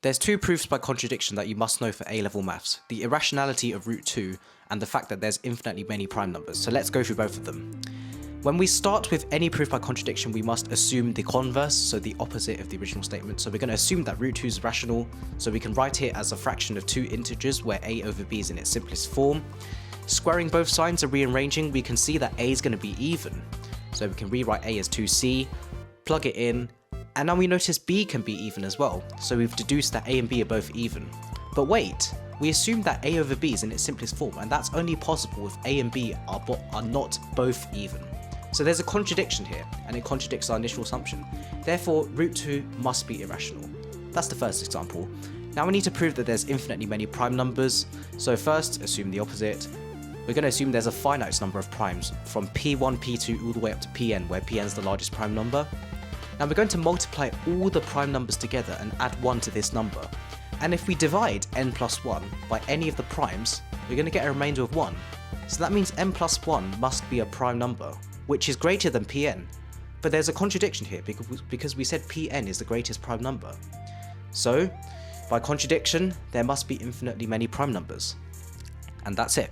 There's two proofs by contradiction that you must know for A-level maths, the irrationality of root 2 and the fact that there's infinitely many prime numbers, so let's go through both of them. When we start with any proof by contradiction, we must assume the converse, so the opposite of the original statement. So we're going to assume that root 2 is rational, so we can write it as a fraction of two integers where a over b is in its simplest form. Squaring both signs and rearranging, we can see that a is going to be even. So we can rewrite a as 2c, plug it in, and now we notice b can be even as well, so we've deduced that a and b are both even. But wait, we assume that a over b is in its simplest form, and that's only possible if a and b are not both even. So there's a contradiction here, and it contradicts our initial assumption. Therefore, root 2 must be irrational. That's the first example. Now we need to prove that there's infinitely many prime numbers. So first, assume the opposite. We're going to assume there's a finite number of primes, from p1, p2 all the way up to pn, where pn is the largest prime number. Now we're going to multiply all the prime numbers together and add 1 to this number. And if we divide n plus 1 by any of the primes, we're going to get a remainder of 1. So that means n plus 1 must be a prime number, which is greater than Pn. But there's a contradiction here because we said Pn is the greatest prime number. So, by contradiction, there must be infinitely many prime numbers. And that's it.